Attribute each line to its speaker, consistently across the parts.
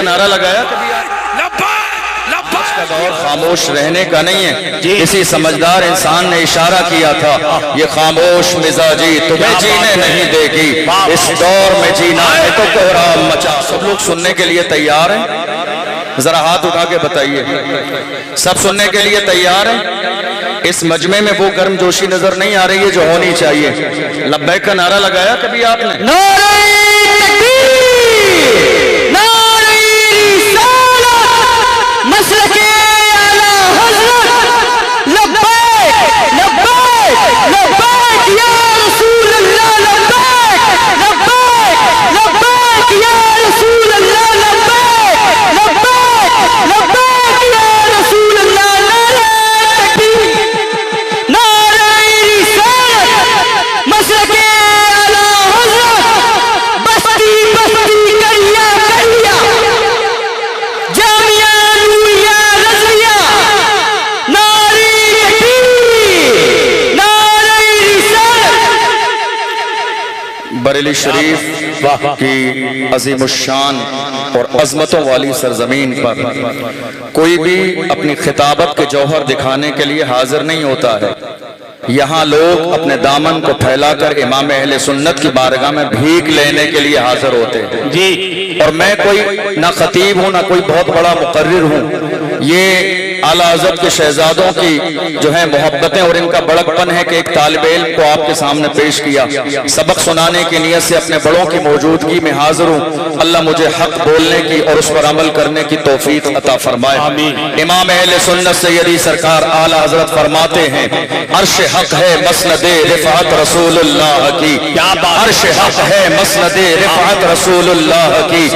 Speaker 1: نعرہ لگایا کبھی آپ؟ آج کا دور خاموش رہنے کا نہیں ہے. کسی سمجھدار انسان نے اشارہ کیا تھا یہ خاموش مزاجی تمہیں جینے نہیں دے گی, اس دور میں جینا ہے تو کوہرام مچا. سب لوگ سننے کے لیے تیار ہیں؟ ذرا ہاتھ اٹھا کے بتائیے, سب سننے کے لیے تیار ہیں؟ اس مجمع میں وہ گرم جوشی نظر نہیں آ رہی ہے جو ہونی چاہیے. لبیک کا نعرہ لگایا کبھی آپ نے؟
Speaker 2: نعرہ تکبیر, نعرہ رسالت, مسلک اعلی حضرت, لبیک لبیک لبیک یا رسول اللہ, لبیک لبیک لبیک یا رسول اللہ, لبیک لبیک لبیک یا رسول اللہ. نعرہ تکبیر, نعرہ رسالت, مسلک اعلی حضرت, بستی بستی کریا کریا, جامعہ نوریہ رضویہ, نعرہ تکبیر, نعرہ رسالت.
Speaker 1: بریلی شریف کی عظیم الشان اور عظمتوں والی سرزمین پر کوئی بھی اپنی خطابت کے جوہر دکھانے کے لیے حاضر نہیں ہوتا ہے. یہاں لوگ اپنے دامن کو پھیلا کر امام اہل سنت کی بارگاہ میں بھیک لینے کے لیے حاضر ہوتے ہیں جی. اور میں کوئی نہ خطیب ہوں نہ کوئی بہت بڑا مقرر ہوں, یہ اعلیٰ حضرت کے شہزادوں کی جو ہے محبتیں اور ان کا بڑکپن ہے کہ ایک طالب علم کو آپ کے سامنے پیش کیا, سبق سنانے کی نیت سے اپنے بڑوں کی موجودگی میں حاضر ہوں. اللہ مجھے حق بولنے کی اور اس پر عمل کرنے کی توفیق عطا فرمائے. امام اہل سنت سیدی سرکار اعلیٰ حضرت فرماتے ہیں عرش حق ہے مسند رفعت رسول اللہ کی, عرش حق ہے مسند رفعت رسول اللہ کی,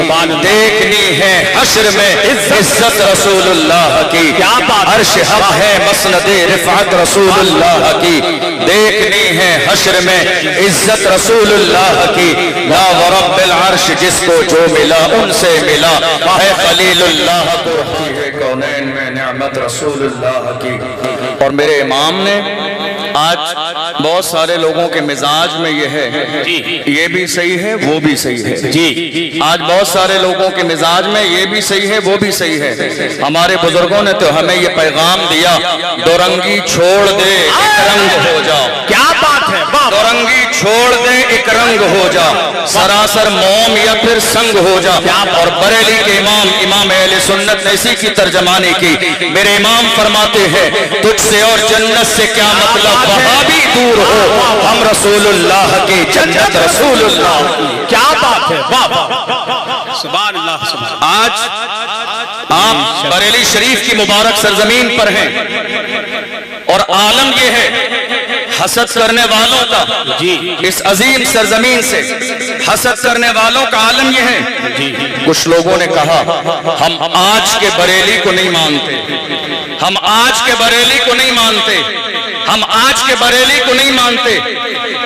Speaker 1: دیکھنی ہے حشر میں عزت رسول اللہ کی. عرش حق ہے مسند رفعت رسول اللہ کی, دیکھنی ہے حشر میں عزت رسول اللہ کی. لا ورب العرش جس کو جو ملا ان سے ملا, ہے خلیل اللہ کو ہے کونین میں نعمت رسول اللہ کی. اور میرے امام نے آج بہت سارے لوگوں کے مزاج میں یہ ہے یہ بھی صحیح ہے وہ بھی صحیح ہے جی. آج بہت سارے لوگوں کے مزاج میں یہ بھی صحیح ہے وہ بھی صحیح ہے. ہمارے بزرگوں نے تو ہمیں یہ پیغام دیا دو رنگی چھوڑ دے ایک رنگ ہو جا. کیا بات ہے, دو رنگی چھوڑ دے ایک رنگ ہو جا, سراسر موم یا پھر سنگ ہو جا. اور بریلی کے امام امام اہل سنت نے اسی کی ترجمانی کی. میرے امام فرماتے ہیں تجھ سے اور جنت سے کیا مطلب, وہاں بھی دور ہو, ہم رسول اللہ کی جنت رسول اللہ کی.
Speaker 2: کیا بات ہے, واہ واہ, سبحان اللہ سبحان.
Speaker 1: آج آپ بریلی شریف کی مبارک سرزمین پر ہیں اور عالم یہ ہے حسد کرنے والوں کا جی, اس عظیم سرزمین سے حسد کرنے والوں کا عالم یہ ہے جی. کچھ لوگوں نے کہا ہم آج کے بریلی کو نہیں مانتے, ہم آج کے بریلی کو نہیں مانتے, ہم آج کے بریلی کو نہیں مانتے.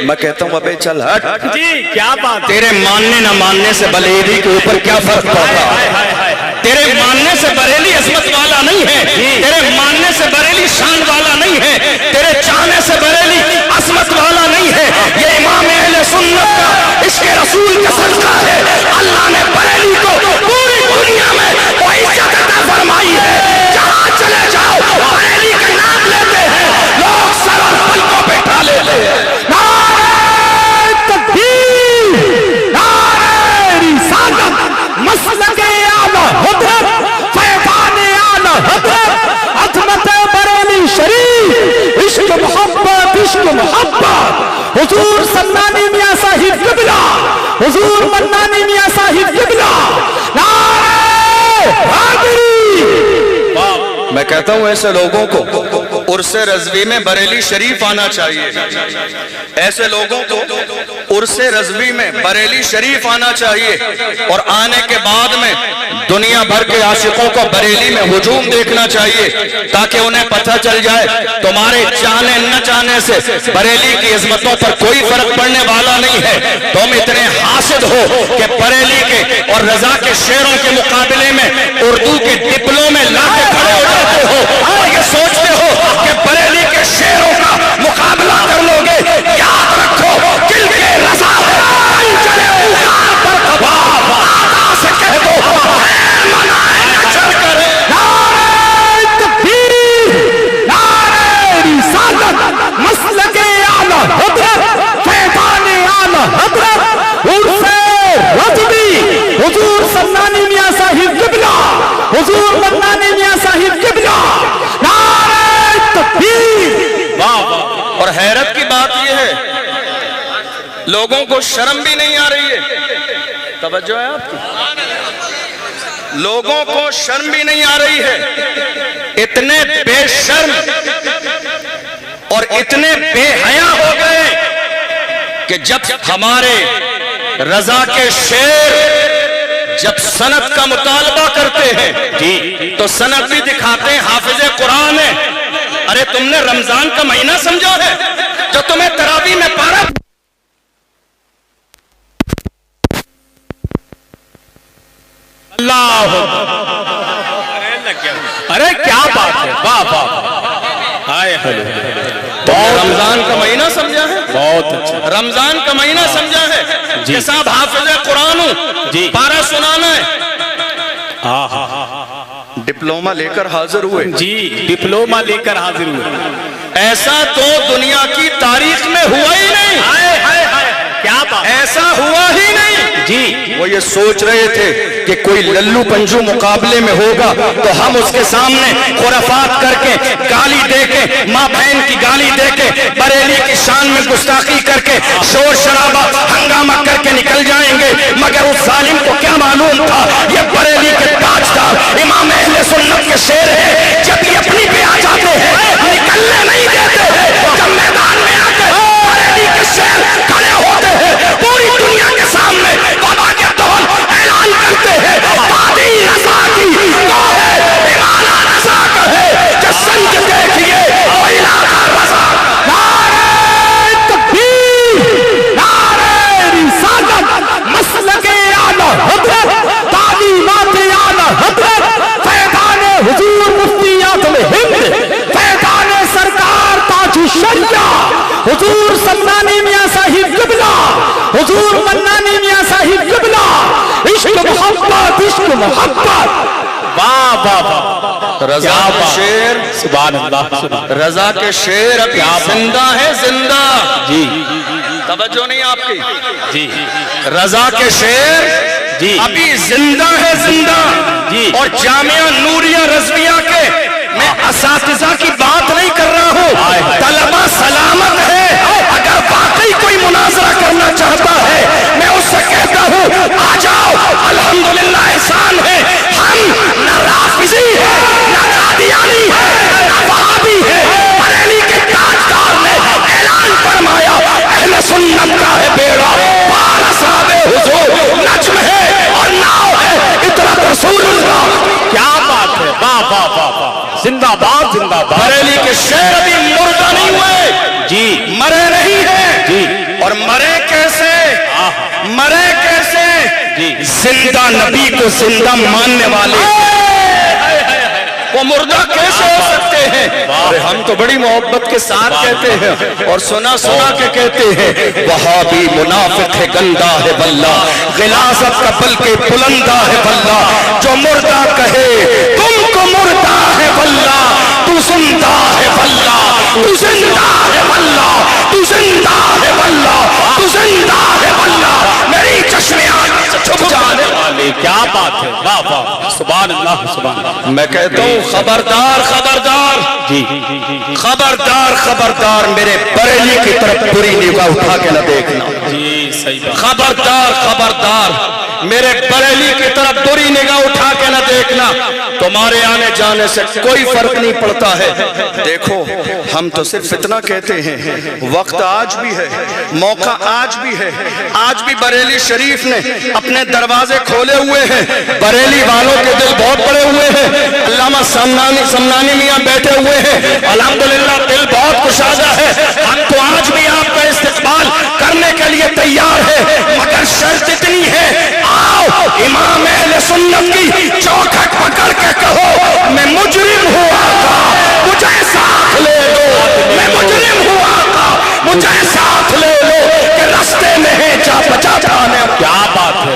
Speaker 1: میں کہتا ہوں ابے چل ہٹ
Speaker 2: جی, کیا بات,
Speaker 1: تیرے ماننے نہ ماننے سے بریلی کے اوپر کیا فرق پڑتا ہے. تیرے ماننے سے بریلی عظمت والا نہیں ہے, تیرے ماننے سے بریلی شان والا نہیں ہے, تیرے چاہنے سے بریلی عظمت والا نہیں ہے. یہ امام اہل سنت کا عشق رسول کا صدقہ ہے. اللہ نے بریلی کو پوری دنیا میں وہ عزت عطا فرمائی ہے. جہاں چلے جاؤ بریلی کا نام لیتے ہیں لوگ, سر اور پلکوں پہ اٹھا لیتے ہیں.
Speaker 2: نعرہ تکبیر, نعرہ رسالت, مسلک اعلی حضرت, فیضان اعلی حضرت, عظمت بریلی شریف, عشق محبت عشق محبت, حضور سنانی میاں صاحب قبلہ, حضور منانی میاں صاحب قبلہ. نعرہ حیدری.
Speaker 1: میں کہتا ہوں ایسے لوگوں کو عرس رضوی میں بریلی شریف آنا چاہیے. ایسے لوگوں کو عرس رضوی میں بریلی شریف آنا چاہیے, اور آنے کے بعد میں دنیا بھر کے عاشقوں کو بریلی میں ہجوم دیکھنا چاہیے تاکہ انہیں پتہ چل جائے تمہارے چاہنے نہ چاہنے سے بریلی کی عظمتوں پر کوئی فرق پڑنے والا نہیں ہے. تم اتنے حاسد ہو کہ بریلی کے اور رضا کے شعروں کے مقابلے میں اردو کے ڈپلوں میں لا کے کھڑے ہو جاتے ہو اور یہ سوچتے ہو کہ بریلی کے شعروں کا مقابلہ کر لو گے. یاد رکھو دل کے رضا ہے, سے کہہ دو
Speaker 3: حضور منانی میاں صاحب قبلہ، نعرہ تکبیر۔
Speaker 2: واہ واہ،
Speaker 1: اور حیرت کی بات یہ ہے لوگوں کو شرم بھی نہیں آ رہی ہے، توجہ ہے آپ کی، لوگوں کو شرم بھی نہیں آ رہی ہے، اتنے بے شرم اور اتنے بے حیا ہو گئے کہ جب ہمارے رضا کے شعر جب سند کا مطالبہ کرتے ہیں تو سند بھی دکھاتے ہیں حافظ قرآن ہے۔ ارے تم نے رمضان کا مہینہ سمجھا ہے جو تمہیں تراویح میں پارا
Speaker 2: اللہ، ارے کیا بات ہے، واہ واہ، ہائے ہائے،
Speaker 1: رمضان کا مہینہ سمجھا ہے،
Speaker 2: بہت اچھا،
Speaker 1: رمضان کا مہینہ سمجھا ہے کہ صاحب حافظ قرآن ہوں، پارا سنانا ہے، ڈپلومہ لے کر حاضر ہوئے،
Speaker 2: جی ڈپلومہ لے کر حاضر ہوئے،
Speaker 1: ایسا تو دنیا کی تاریخ میں ہوا ہی نہیں،
Speaker 2: ہائے ہائے ہائے، کیا بات،
Speaker 1: ایسا ہوا ہی نہیں۔
Speaker 2: جی
Speaker 1: وہ یہ سوچ رہے تھے کہ کوئی للو پنجو مقابلے میں ہوگا تو ہم اس کے سامنے خرافات کر کے، گالی دے کے، ماں بہن کی گالی دے کے، بریلی کی شان میں گستاخی کر کے، شور شرابہ ہنگامہ کر کے نکل جائیں گے، مگر اس ظالم کو کیا معلوم تھا یہ بریلی کے تاجدار امام اہل سنت کے شیر ہے، جب یہ اپنی پہ آ جاتے ہیں نکلنے نہیں دیتے ہیں، جب میدان میں آ کے بریلی کے شیر کھڑے ہوتے ہیں پوری دنیا کے سامنے وبا کے طول اعلان کرتے ہیں، وادی رضا کی وہ ہے ایمانہ رضا کا ہے کہ سنج دیکھئے وہ علاقہ رضا۔
Speaker 3: نعرہ تکبیر، نعرہ رسالت، مسلک اعلیٰ حضرت، تعلیمات اعلیٰ حضرت، فیضان حضور مفتی اعظم ہند، فیضان سرکار تاج الشریعہ حضور سمنانی میاں صاحب قبلہ، حضور منانی میاں صاحب قبلہ، عشق محبت، عشق محبت۔
Speaker 2: واہ واہ واہ،
Speaker 1: رضا کے شیر،
Speaker 2: سبحان اللہ، سبحان اللہ،
Speaker 1: رضا کے شیر ابھی زندہ ہے، زندہ،
Speaker 2: جی
Speaker 1: توجہ نہیں آپ کی،
Speaker 2: جی
Speaker 1: رضا کے شیر
Speaker 2: جی
Speaker 1: ابھی زندہ ہے، زندہ،
Speaker 2: جی،
Speaker 1: اور جامعہ نوریہ رضویہ کے میں اساتذہ کی بات نہیں کر رہا ہوں، طلبہ سلامت ہے، اگر واقعی کوئی مناظرہ کرنا چاہتا ہے میں اس سے کہتا ہوں آ جاؤ، الحمدللہ احسان ہے، ہم نہ رافضی ہے، نہ قادیانی ہے، نہ وہابی ہے، بریلی کے تاجدار نے اعلان فرمایا اہل سنت کا ہے بیڑا پار اصحاب حضور، نجم ہے اور ناؤ ہے اطرت رسول اللہ۔
Speaker 2: کیا بات ہے، واہ واہ واہ واہ، زندہ باد زندہ باد،
Speaker 1: بریلی کے شیر ابھی مردہ نہیں ہوئے،
Speaker 2: جی
Speaker 1: مرے نہیں ہیں،
Speaker 2: جی،
Speaker 1: اور مرے کیسے، مرے کیسے،
Speaker 2: جی،
Speaker 1: زندہ نبی کو زندہ ماننے والے وہ مردہ کیسے ہو سکتے ہیں؟ ارے ہم تو بڑی محبت کے ساتھ کہتے ہیں اور سنا سنا کے کہتے ہیں وہابی منافق ہے، گندہ ہے واللہ، غلاظت کا بلکہ بلندہ ہے واللہ، جو مردہ کہے تم کو مردہ ہے واللہ، تو زندہ ہے واللہ، تو زندہ ہے واللہ، تو زندہ ہے واللہ، تو زندہ ہے واللہ، میری چشمے آنکھ سے چھپ جانے والے۔
Speaker 2: کیا بات ہے، واہ واہ، سبحان اللہ، سبحان اللہ،
Speaker 1: میں کہتا ہوں خبردار خبردار،
Speaker 2: جی
Speaker 1: خبردار خبردار، میرے بریلی کی طرف بری نگاہ اٹھا کے نہ دیکھنا،
Speaker 2: جی صحیح بات،
Speaker 1: خبردار خبردار، میرے بریلی کی طرف بری نگاہ اٹھا کے نہ دیکھنا، تمہارے آنے جانے سے کوئی فرق نہیں پڑتا ہے۔ دیکھو ہم تو صرف اتنا کہتے ہیں، وقت آج بھی ہے، موقع آج بھی ہے، آج بھی بریلی شریف نے اپنے دروازے کھولے ہوئے ہیں، بریلی والوں کے دل بہت بڑے ہوئے ہیں، علامہ سمنانی میاں بیٹھے ہوئے ہیں، الحمدللہ دل بہت کشادہ ہے، ہم تو آج بھی آپ کا استقبال کرنے کے لیے تیار ہے، مگر شرط اتنی ہے آؤ امام اہل سنت کی چوکھٹ پکڑ کے کہو میں مجرم ہوں آقا مجھے ساتھ لے لو، میں مجرم ہوں آقا مجھے ساتھ لے لو کہ رستے میں ہے جا بچا جانے۔
Speaker 2: کیا بات ہے،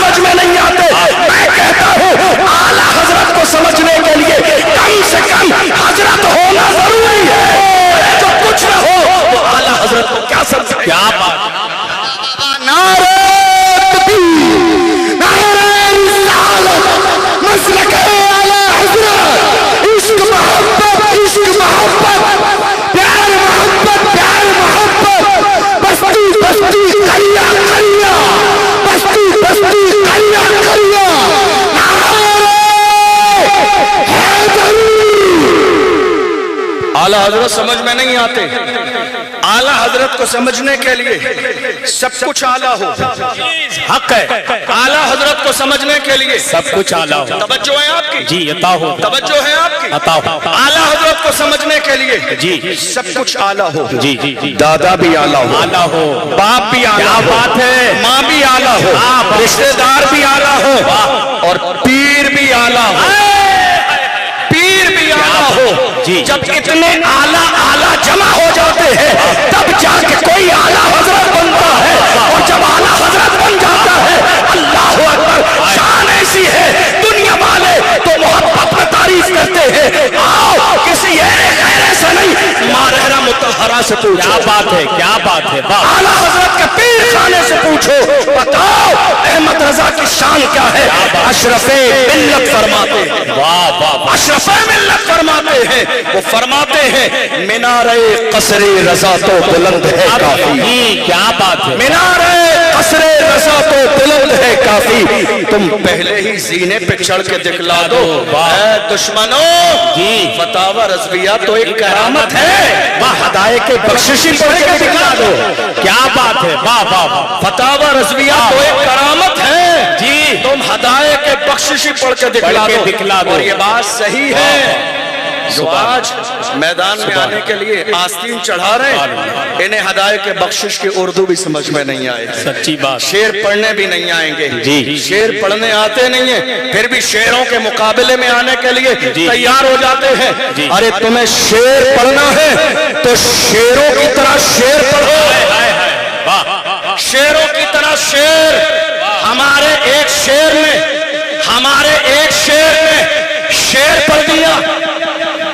Speaker 3: سمجھ میں نہیں آتے. میں کہتا ہوں اعلیٰ حضرت کو سمجھنے کے لیے کم سے کم حضرت ہونا ضروری ہے. جو کچھ نہ ہو وہ اعلیٰ حضرت کو کیا سمجھ.
Speaker 2: کیا بات.
Speaker 3: نعرہ تکبیر، نعرہ رسالت، مسلک اعلیٰ حضرت، عشق محبت، عشق محبت، پیار محبت، پیار محبت، بستی بستی کریا کریا، بستی بستی کریا کریا، نعرہ حیدری.
Speaker 1: اعلیٰ حضرت سمجھ میں نہیں آتے. اعلیٰ حضرت کو سمجھنے کے لیے سب کچھ اعلیٰ ہو.
Speaker 2: حق ہے.
Speaker 1: اعلیٰ حضرت کو سمجھنے کے لیے
Speaker 2: سب کچھ اعلیٰ ہو.
Speaker 1: توجہ ہے آپ کی؟
Speaker 2: جی عطا ہو.
Speaker 1: توجہ ہے آپ کی؟
Speaker 2: عطا ہو.
Speaker 1: اعلیٰ حضرت کو سمجھنے کے لیے
Speaker 2: جی
Speaker 1: سب کچھ اعلیٰ ہو.
Speaker 2: جی جی جی.
Speaker 1: دادا بھی اعلیٰ ہو،
Speaker 2: اعلیٰ ہو.
Speaker 1: باپ بھی اعلیٰ
Speaker 2: کیا
Speaker 1: ہو،
Speaker 2: بات ہے.
Speaker 1: ماں بھی اعلیٰ ہو، رشتہ دار بھی اعلیٰ ہو، اور پیر بھی اعلیٰ ہو. پیر بھی اعلیٰ ہو.
Speaker 2: جی.
Speaker 3: جب اتنے اعلیٰ اعلیٰ جمع ہو جاتے ہیں تب جا کے کوئی اعلیٰ حضرت بنتا ہے. اور جب اعلیٰ حضرت بن جاتا ہے اللہ اکبر، شان ایسی ہے دنیا والے تو محبت میں تعریف کرتے ہیں. آؤ کسی خیرے سے نہیں، مارحرہ مطہرہ سے پوچھو.
Speaker 2: کیا بات ہے. کیا بات ہے.
Speaker 3: اعلیٰ حضرت کے پیر خانے سے پوچھو، بتاؤ احمد رضا کی شان کیا ہے. اشرف ملت فرماتے ہیں.
Speaker 2: واہ واہ.
Speaker 3: اشرف ملت فرماتے ہیں،
Speaker 1: وہ فرماتے ہیں مینارِ قصر رضا تو بلند ہے کافی.
Speaker 2: کیا بات ہے.
Speaker 1: مینارِ قصر رضا تو بلند ہے کافی. تم پہلے ہی زینے پہ چڑھ کے دکھلا دو. اے دشمنوں،
Speaker 2: جی.
Speaker 1: فتاوی رضویہ تو ایک کرامت ہے.
Speaker 3: وہ ہدایت کے بخششی پڑھ کے دکھلا دو.
Speaker 2: کیا بات ہے. واہ واہ واہ.
Speaker 1: فتاوی رضویہ تو ایک کرامت ہے.
Speaker 2: جی.
Speaker 1: تم ہدایت کے بخششی پڑھ کے دکھلا دو. اور یہ بات صحیح ہے. جو آج میدان میں آنے کے لیے آستین چڑھا رہے ہیں انہیں ہدایت کے بخشش کی اردو بھی سمجھ میں نہیں آئے.
Speaker 2: سچی بات.
Speaker 1: شعر پڑھنے بھی نہیں آئیں گے.
Speaker 2: جی.
Speaker 1: شعر پڑھنے آتے نہیں ہیں پھر بھی شعروں کے مقابلے میں آنے کے لیے تیار ہو جاتے ہیں. ارے تمہیں شعر پڑھنا ہے تو شعروں کی طرح شعر پڑھو. شعروں کی طرح شعر. ہمارے ایک شعر نے شعر پڑھ دیا،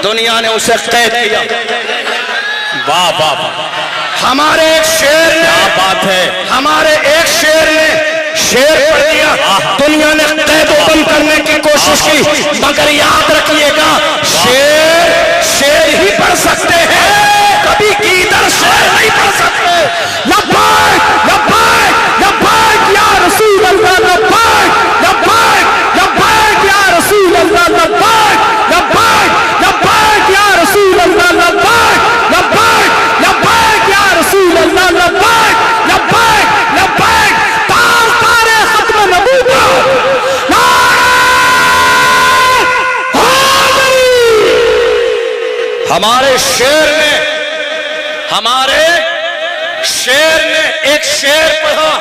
Speaker 1: دنیا نے اسے قید کیا.
Speaker 2: واہ واہ.
Speaker 1: ہمارے ایک شعر نے،
Speaker 2: کیا بات ہے.
Speaker 1: ہمارے ایک شعر نے شعر پڑھ دیا، دنیا نے قید و بند کرنے کی کوشش کی. مگر یاد رکھیے گا شعر ہی پڑھ سکتے ہیں، کبھی گیدڑ شعر نہیں پڑھ سکتے.
Speaker 3: لبیک لبیک لبیک یا رسول اللہ، لبیک لبیک لبیک یا رسول اللہ، لبیک لبیک لبیک یا رسول اللہ، لبیک لبیک لبیک یا رسول اللہ، لبیک لبیک لبیک. تاج ختم نبوت
Speaker 1: ہمارے شعر نے ایک شعر پڑھا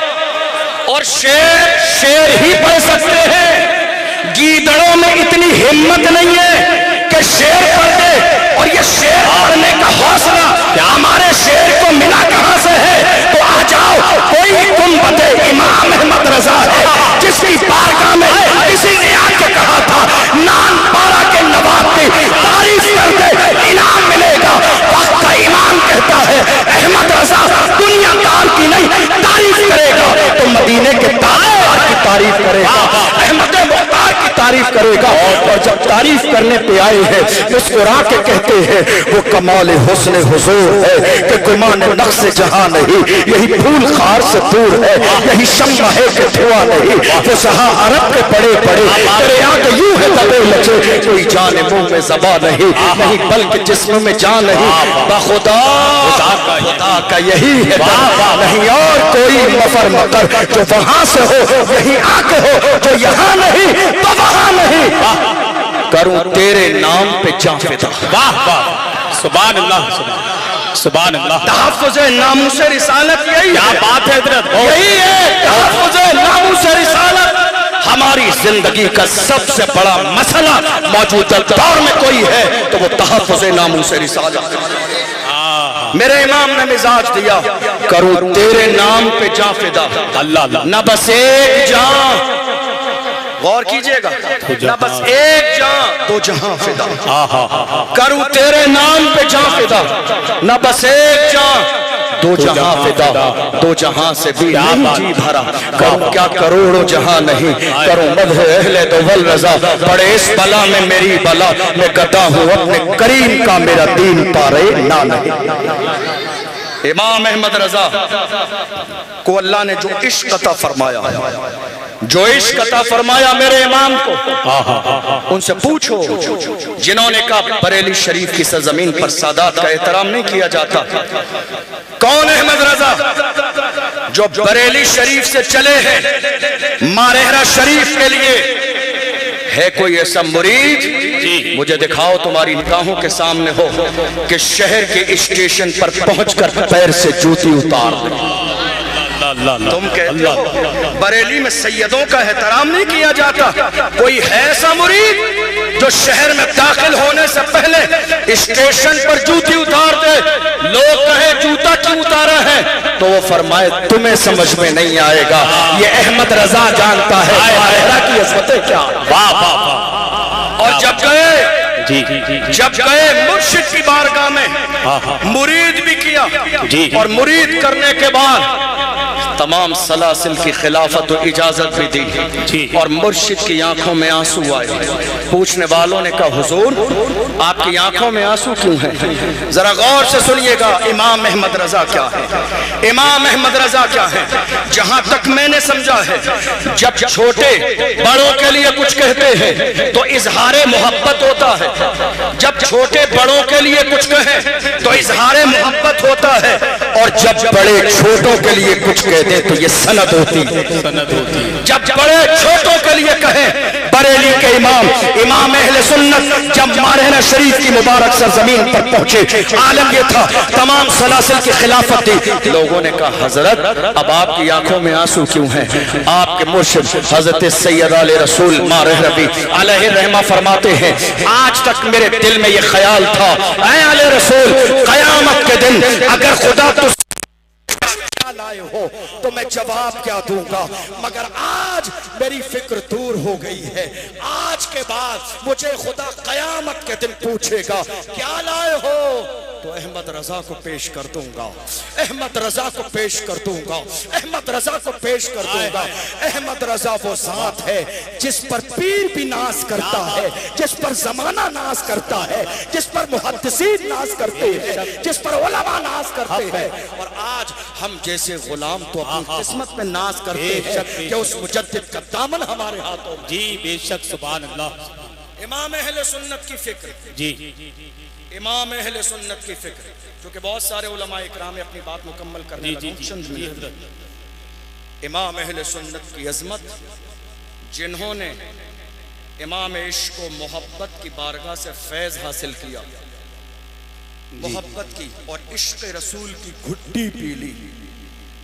Speaker 1: اور شعر ہی پڑھ سکتے ہیں. گیدڑوں میں اتنی ہمت نہیں ہے کہ شعر پڑھ دے، اور یہ شعر پڑھنے کا حوصلہ ہمارے شعر کو ملا کہاں سے ہے. تو آ جاؤ، کوئی گنبد امام احمد رضا ہے جس کی بارگاہ میں کسی نے آ کے کہا تھا نان پارا کے نواب کی تعریف کر دے انعام ملے گا. وقت کا امام کہتا ہے احمد رضا دنیا دار کی نہیں تعریف کرے گا تو مدینے کے تاجدار کی تعریف کرے گا، احمد مختار کی تعریف کرے گا. اور جب تعریف کرنے پہ آئے ہیں مسکرا کے کہتے ہیں وہ کمال حسن حضور ہے کہ گمان نقص جہاں نہیں، یہی پھول خار سے دور ہے، یہی شمع ہے کہ دھواں نہیں. وہ سہا عرب کے پڑے پڑے تیرے آگے یوں ہے دبے لچے، کوئی جان منہ میں زباں نہیں بلکہ جسم میں جان نہیں. بخدا خدا کا یہی ہے نہیں اور کوئی مفر مکر، جو وہاں سے ہو یہی آ کے ہو، جو یہاں نہیں تو وہاں نہیں. کروں تیرے نام پہ جاں فدا.
Speaker 2: واہ واہ. سبحان اللہ. سبحان اللہ.
Speaker 1: تحفظ ناموس رسالت یہی
Speaker 2: کیا بات ہے حضرت.
Speaker 1: یہی ہے تحفظ ناموس رسالت. ہماری زندگی کا سب سے بڑا مسئلہ موجودہ دور میں کوئی ہے تو وہ تحفظ ناموس رسالت. میرے امام نے مزاج دیا کروں تیرے نام پہ جاں فدا،
Speaker 2: اللہ
Speaker 1: نہ بس ایک جان، غور کیجئے گا، نہ بس ایک جان دو جہاں فدا، کروں تیرے نام پہ جاں فدا، نہ بس ایک جان دو جہاں فدا، دو جہاں سے بھی نہیں جی بھرا، کروں کیا کروڑوں جہاں نہیں، کروں مدح اہل دول رضا، پڑے اس بلا میں میری بلا، میں گدا ہوں اپنے کریم کا میرا دین پارے نہ نہیں۔ امام احمد رضا کو اللہ نے جو عشق عطا فرمایا، جو عشق عطا فرمایا میرے امام کو، ان سے پوچھو جنہوں نے کہا بریلی شریف کی سرزمین پر سادات کا احترام نہیں کیا جاتا، کون احمد رضا جو بریلی شریف سے چلے ہیں مارہرہ شریف کے لیے؟ ہے کوئی ایسا مرید مجھے دکھاؤ تمہاری نگاہوں کے سامنے ہو کہ شہر کے اسٹیشن پر پہنچ کر پیر سے جوتی اتار دے؟ تم کہتے ہو بریلی میں سیدوں کا احترام نہیں کیا جاتا، کوئی ہے ایسا مرید جو شہر میں داخل ہونے سے پہلے اسٹیشن پر جوتی اتار دے؟ لوگ کہیں جوتا کیوں اتارا ہے تو وہ فرمائے تمہیں سمجھ میں نہیں آئے گا، یہ احمد رضا جانتا ہے مارہرہ کی عظمتیں کیا۔ اور جب گئے مرشد کی بارگاہ میں مرید بھی کیا، اور مرید کرنے کے بعد تمام سلاسل کی خلافت و اجازت بھی دی، اور مرشد کی آنکھوں میں آنسو آئے۔ پوچھنے والوں نے کہا حضور آپ کی آنکھوں میں آنسو کیوں ہیں؟ ذرا غور سے سنیے گا امام احمد رضا کیا ہے، امام احمد رضا کیا ہے۔ جہاں تک میں نے سمجھا ہے جب چھوٹے بڑوں کے لیے کچھ کہتے ہیں تو اظہار محبت ہوتا ہے، جب چھوٹے بڑوں کے لیے کچھ کہیں تو اظہار محبت ہوتا ہے، اور جب بڑے چھوٹوں کے لیے کچھ کہتے تو یہ سند ہوتی ہے۔ جب بڑے چھوٹوں کے لیے کہیں بریلی کے امام اہل سنت جب مارہرہ شریف کی مبارک سرزمین پر پہنچے، عالم یہ تھا تمام سلاسل کی خلافت تھی۔ لوگوں نے کہا حضرت اب آپ کی آنکھوں میں آنسو کیوں ہیں؟ آپ کے مرشد حضرت سید علیہ رسول مارہرہ بھی علیہ الرحمہ فرماتے ہیں آج تک میرے دل میں یہ خیال تھا اے علیہ رسول قیامت کے دن اگر خدا تو لائے ہو تو میں جواب کیا دوں گا، مگر آج میری فکر دور ہو گئی ہے، آج کے بعد مجھے خدا قیامت کے دن پوچھے گا کیا لائے ہو تو احمد رضا کو پیش کر دوں گا، احمد رضا کو پیش کر دوں گا، احمد رضا کو پیش کر دوں گا۔ احمد رضا وہ ذات ہے جس پر پیر بھی ناز کرتا ہے، جس پر زمانہ ناز کرتا ہے، جس پر محدثین ناز کرتے ہیں، جس پر علماء ناز کرتے ہیں، اور آج ہم جیسے غلام تو اپنی قسمت میں ناز کرتے ہیں کہ اس مجدد کا دامن ہمارے ہاتھوں میں۔
Speaker 2: جی بے شک سبحان اللہ۔
Speaker 1: امام اہل سنت کی فکر،
Speaker 2: جی
Speaker 1: امام اہل سنت کی فکر، کیونکہ بہت سارے علماء اکرام اپنی بات مکمل کرنے لگے۔ امام اہل سنت کی عظمت، جنہوں نے امام عشق و محبت کی بارگاہ سے فیض حاصل کیا، محبت کی اور عشق رسول کی گھٹی پی لی،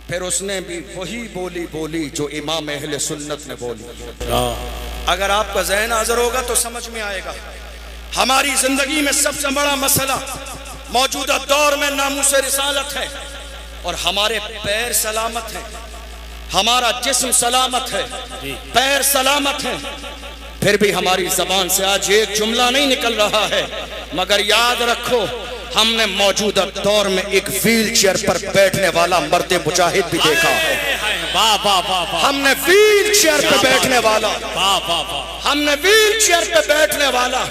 Speaker 1: پھر اس نے بھی وہی بولی بولی جو امام اہل سنت نے بولی۔ اگر آپ کا ذہن حاضر ہوگا تو سمجھ میں آئے گا ہماری زندگی میں سب سے بڑا مسئلہ موجودہ دور میں ناموس رسالت ہے، اور ہمارے پیر سلامت ہیں، ہمارا جسم سلامت ہے، پیر سلامت ہیں، پھر بھی ہماری زبان سے آج ایک جملہ نہیں نکل رہا ہے، مگر یاد رکھو ہم نے موجودہ دور میں ایک ویل چیئر پر بیٹھنے والا مرد مجاہد بھی دیکھا ہے، ہم نے ویل چیئر پہ بیٹھنے والا، ہم نے ویل چیئر پہ بیٹھنے والا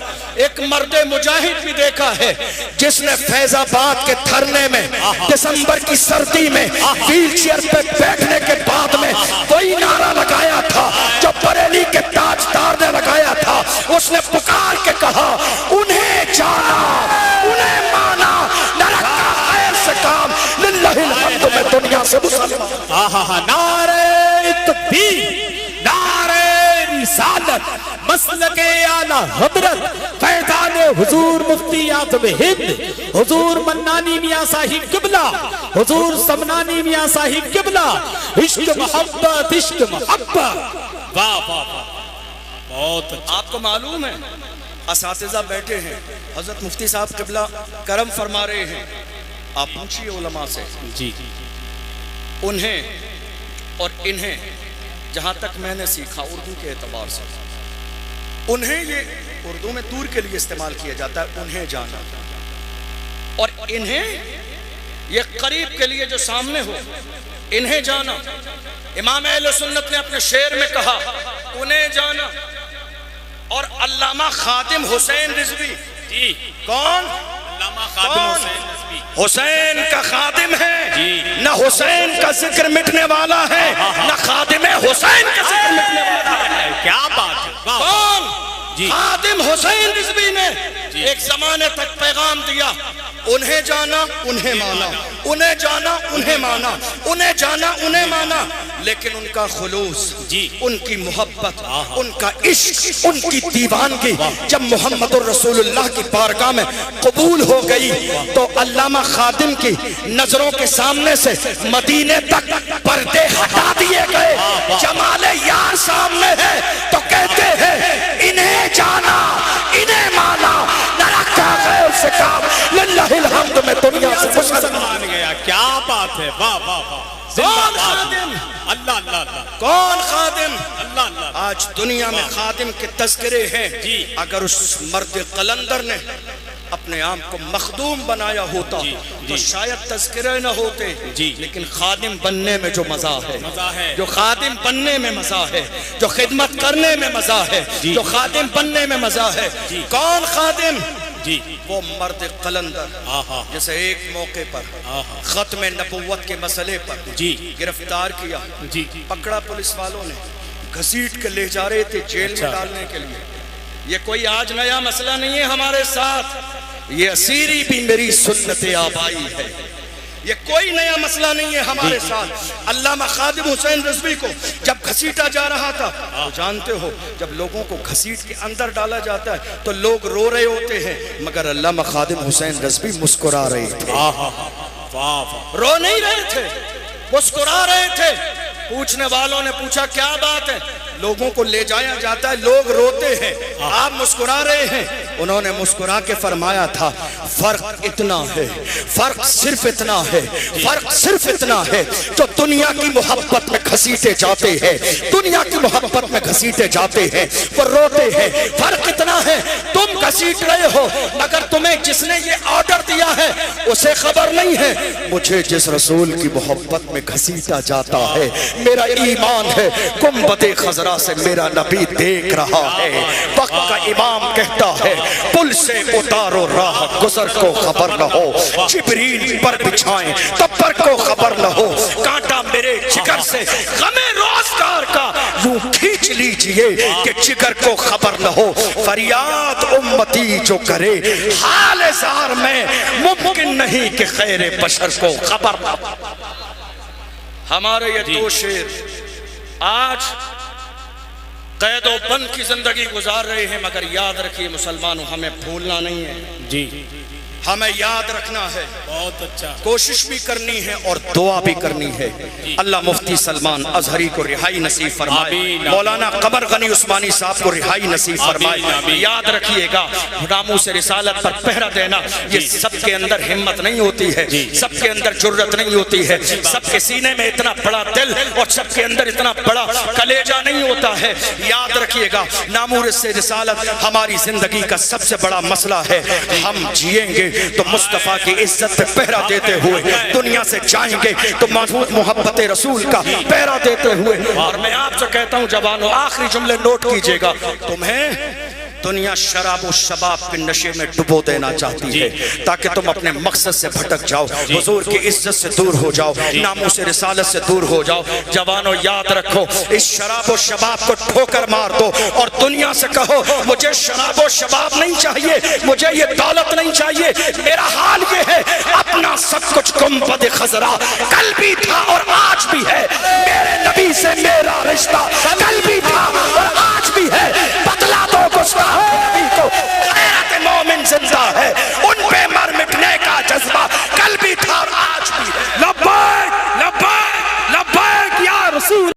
Speaker 1: ایک مرد مجاہد بھی دیکھا ہے جس نے فیض آباد کے دھرنے میں دسمبر کی سردی میں ویل چیئر پہ بیٹھنے کے بعد میں وہی نعرہ لگایا تھا جو بریلی کے تاجدار نے لگایا تھا۔ اس نے پکار کے کہا انہیں جانا انہیں مانا، نہ رکھا خیر سے کام، للہ الحمد میں دنیا سے مسلمان۔
Speaker 2: نعرہ تکبیر، نعرہ رسالت، مسلک اعلی حضرت فیضان حضور مفتی اعظم ہند حضور منانی میاں صاحب قبلہ، حضور سمنانی میاں صاحب قبلہ، عشق محبت عشق محبت۔ واہ واہ واہ، بہت اچھا۔
Speaker 1: آپ کو معلوم ہے اساتذہ بیٹھے ہیں، حضرت مفتی صاحب قبلہ کرم فرما رہے ہیں، آپ پوچھئے علماء سے
Speaker 2: جی
Speaker 1: انہیں اور انہیں جہاں تک میں نے سیکھا اردو کے اعتبار سے، انہیں یہ اردو میں دور کے لیے استعمال کیا جاتا ہے، انہیں جانا، اور انہیں یہ قریب کے لیے جو سامنے ہو، انہیں جانا۔ امام اہل سنت نے اپنے شعر میں کہا انہیں جانا۔ اور علامہ خادم حسین رضوی،
Speaker 2: جی
Speaker 1: کون؟
Speaker 2: علامہ خادم حسین رضوی
Speaker 1: حسین کا خادم ہے،
Speaker 2: جی۔
Speaker 1: نہ حسین کا ذکر مٹنے والا ہے، نہ خادم حسین کا ذکر مٹنے والا ہے۔
Speaker 2: کیا بات ہے، واہ واہ۔
Speaker 1: کون؟
Speaker 2: جی۔
Speaker 1: خادم حسین رضوی نے
Speaker 2: جی۔
Speaker 1: ایک زمانے تک پیغام دیا، انہیں جانا انہیں مانا، انہیں جانا انہیں مانا، انہیں جانا انہیں مانا، لیکن ان کا خلوص،
Speaker 2: جی،
Speaker 1: ان کی محبت، ان کا عشق، ان کی دیوانگی جب محمد الرسول اللہ کی بارگاہ میں قبول ہو گئی تو علامہ خادم کی نظروں کے سامنے سے مدینے تک پردے ہٹا دیے گئے۔ جمال یار سامنے ہے تو کہتے ہیں انہیں جانا انہیں مانا، نہ رکھا غیر سے کام، للہ الحمد میں دنیا سے مسلمان
Speaker 2: مان گیا۔ کیا بات ہے، واہ واہ واہ۔
Speaker 1: کون خادم؟
Speaker 2: اللہ اللہ اللہ،
Speaker 1: کون خادم؟
Speaker 2: اللہ اللہ۔
Speaker 1: آج دنیا میں خادم کے تذکرے ہیں،
Speaker 2: جی۔
Speaker 1: اگر اس مرد قلندر نے اپنے آپ کو مخدوم بنایا ہوتا
Speaker 2: جی،
Speaker 1: تو
Speaker 2: جی۔
Speaker 1: شاید تذکرے نہ ہوتے،
Speaker 2: جی۔
Speaker 1: لیکن خادم بننے میں جو مزہ ہے،
Speaker 2: مزہ ہے،
Speaker 1: جو خادم بننے میں مزہ ہے، جو خدمت کرنے میں مزہ ہے،
Speaker 2: جی۔
Speaker 1: جو خادم بننے میں مزہ ہے،
Speaker 2: جی۔
Speaker 1: کون خادم؟
Speaker 2: جی،
Speaker 1: وہ مرد قلندر
Speaker 2: آہا،
Speaker 1: جسے ایک موقع پر
Speaker 2: آہا،
Speaker 1: ختم نبوت کے مسئلے پر
Speaker 2: جی،
Speaker 1: گرفتار کیا،
Speaker 2: جی،
Speaker 1: پکڑا پولیس والوں نے، گھسیٹ کے لے جا رہے تھے جیل میں
Speaker 2: اچھا۔
Speaker 1: ڈالنے کے لیے۔ یہ کوئی آج نیا مسئلہ نہیں ہے ہمارے ساتھ، یہ اسیری بھی میری سنت آبائی ہے، یہ کوئی نیا مسئلہ نہیں ہے ہمارے ساتھ۔ علامہ خادم حسین رضوی کو جب گھسیٹا جا رہا تھا، تو جانتے ہو جب لوگوں کو گھسیٹ کے اندر ڈالا جاتا ہے تو لوگ رو رہے ہوتے ہیں، مگر علامہ خادم حسین رضوی مسکرا رہے تھے،
Speaker 2: آہا، واہ واہ۔
Speaker 1: رو نہیں رہے تھے، مسکرا رہے تھے۔ پوچھنے والوں نے پوچھا کیا بات ہے؟ لوگوں کو لے جایا جاتا ہے، لوگ روتے ہیں، آپ مسکرا رہے ہیں۔ انہوں نے مسکرا کے فرمایا تھا فرق اتنا ہے، فرق صرف اتنا ہے، فرق صرف اتنا ہے، جو دنیا کی محبت میں گھسیٹے جاتے ہیں، دنیا کی محبت میں گھسیٹے جاتے ہیں وہ روتے ہیں، فرق اتنا ہے تم گھسیٹ رہے ہو مگر تمہیں جس نے یہ آرڈر دیا ہے اسے خبر نہیں ہے۔ مجھے جس رسول کی محبت میں گھسیٹا جاتا ہے میرا ایمان ہے، گنبد خضرا سے میرا نبی دیکھ رہا ہے۔ وقت کا امام کہتا ہے پل سے اتارو راہ گزر کو خبر نہ ہو، جبریل پر بچھائیں تب پر کو خبر نہ ہو، کانٹا میرے جگر سے غم روزگار کا یوں کھینچ لیجئے کہ جگر کو خبر نہ ہو۔ فریاد امتی جو کرے حال زار میں، ممکن نہیں کہ خیر بشر کو خبر نہ ہو۔ ہمارے یہ دو شیر آج قید و بند کی زندگی گزار رہے ہیں، مگر یاد رکھیے مسلمانوں ہمیں بھولنا نہیں ہے،
Speaker 2: جی،
Speaker 1: ہمیں یاد رکھنا ہے،
Speaker 2: بہت اچھا،
Speaker 1: کوشش بھی کرنی ہے اور دعا بھی کرنی ہے۔ اللہ مفتی سلمان ازہری کو رہائی نصیب فرمائے،
Speaker 2: آمین۔
Speaker 1: مولانا قمر غنی عثمانی صاحب کو رہائی نصیب فرمائے۔
Speaker 2: آمین، آمین۔
Speaker 1: یاد رکھیے گا ناموس رسالت پر پہرا دینا یہ سب کے اندر ہمت نہیں ہوتی ہے، سب کے اندر جرت نہیں ہوتی ہے، سب کے سینے میں اتنا بڑا دل اور سب کے اندر اتنا بڑا کلیجہ نہیں ہوتا ہے۔ یاد رکھیے گا ناموس رسالت ہماری زندگی کا سب سے بڑا مسئلہ ہے۔ ہم جئیں گے تو مصطفیٰ کی عزت پہ پہرا دیتے ہوئے، دنیا سے جائیں گے تو محمود محبت رسول کا پہرا دیتے ہوئے۔ اور میں آپ سے کہتا ہوں جوانوں، آخری جملے نوٹ کیجئے گا، تمہیں دنیا شراب و شباب کے نشے میں ڈبو دینا چاہتی ہے تاکہ تم اپنے مقصد سے بھٹک جاؤ، حضور کی عزت سے دور ہو جاؤ، ناموس رسالت سے دور ہو جاؤ۔ جوانوں یاد رکھو، اس شراب و شباب کو ٹھوکر مار دو اور دنیا سے کہو مجھے شراب و شباب نہیں چاہیے، مجھے یہ دولت نہیں چاہیے، میرا حال یہ ہے اپنا سب کچھ گنبد خضرا کل بھی تھا اور آج بھی ہے، میرے نبی سے میرا رشتہ کل بھی